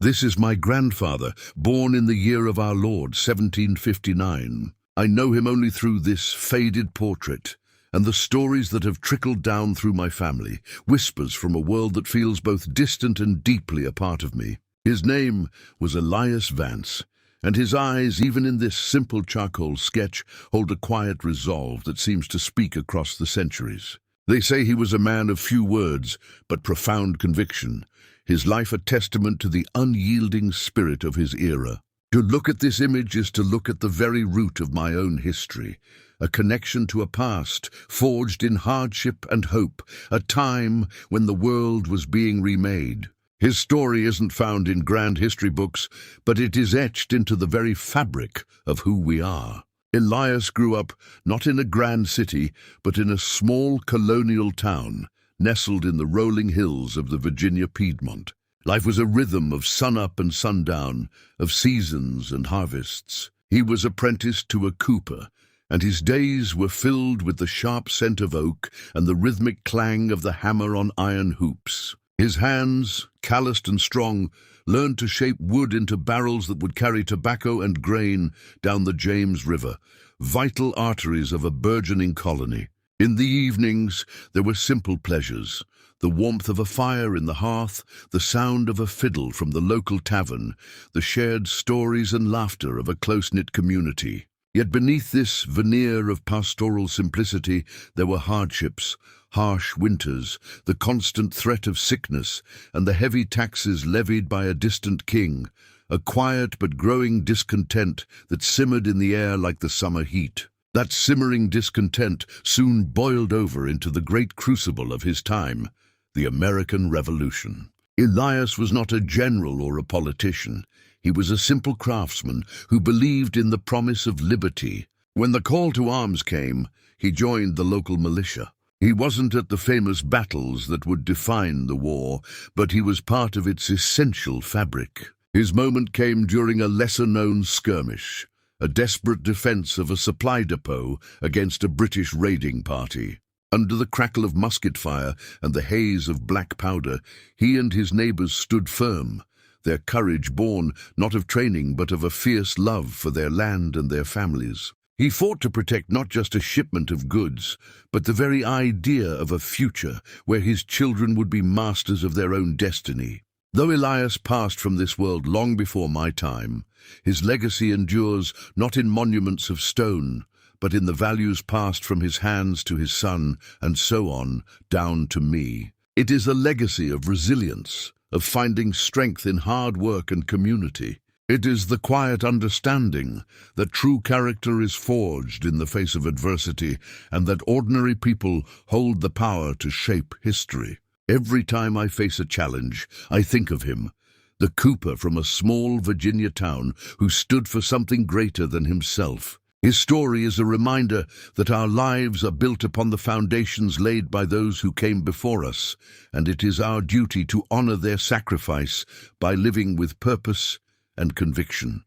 This is my grandfather, born in the year of our Lord, 1759. I know him only through this faded portrait, and the stories that have trickled down through my family, whispers from a world that feels both distant and deeply a part of me. His name was Elias Vance, and his eyes, even in this simple charcoal sketch, hold a quiet resolve that seems to speak across the centuries. They say he was a man of few words, but profound conviction, his life a testament to the unyielding spirit of his era. To look at this image is to look at the very root of my own history, a connection to a past forged in hardship and hope, a time when the world was being remade. His story isn't found in grand history books, but it is etched into the very fabric of who we are. Elias grew up not in a grand city, but in a small colonial town, nestled in the rolling hills of the Virginia Piedmont. Life was a rhythm of sun-up and sundown, of seasons and harvests. He was apprenticed to a cooper, and his days were filled with the sharp scent of oak and the rhythmic clang of the hammer on iron hoops. His hands, calloused and strong, learned to shape wood into barrels that would carry tobacco and grain down the James River, vital arteries of a burgeoning colony. In the evenings, there were simple pleasures, the warmth of a fire in the hearth, the sound of a fiddle from the local tavern, the shared stories and laughter of a close-knit community. Yet beneath this veneer of pastoral simplicity, there were hardships, harsh winters, the constant threat of sickness, and the heavy taxes levied by a distant king, a quiet but growing discontent that simmered in the air like the summer heat. That simmering discontent soon boiled over into the great crucible of his time, the American Revolution. Elias was not a general or a politician. He was a simple craftsman who believed in the promise of liberty. When the call to arms came, he joined the local militia. He wasn't at the famous battles that would define the war, but he was part of its essential fabric. His moment came during a lesser-known skirmish, a desperate defense of a supply depot against a British raiding party. Under the crackle of musket fire and the haze of black powder, he and his neighbors stood firm, their courage born not of training but of a fierce love for their land and their families. He fought to protect not just a shipment of goods, but the very idea of a future where his children would be masters of their own destiny. Though Elias passed from this world long before my time, his legacy endures not in monuments of stone, but in the values passed from his hands to his son, and so on, down to me. It is a legacy of resilience, of finding strength in hard work and community. It is the quiet understanding that true character is forged in the face of adversity, and that ordinary people hold the power to shape history. Every time I face a challenge, I think of him, the cooper from a small Virginia town who stood for something greater than himself. His story is a reminder that our lives are built upon the foundations laid by those who came before us, and it is our duty to honor their sacrifice by living with purpose and conviction.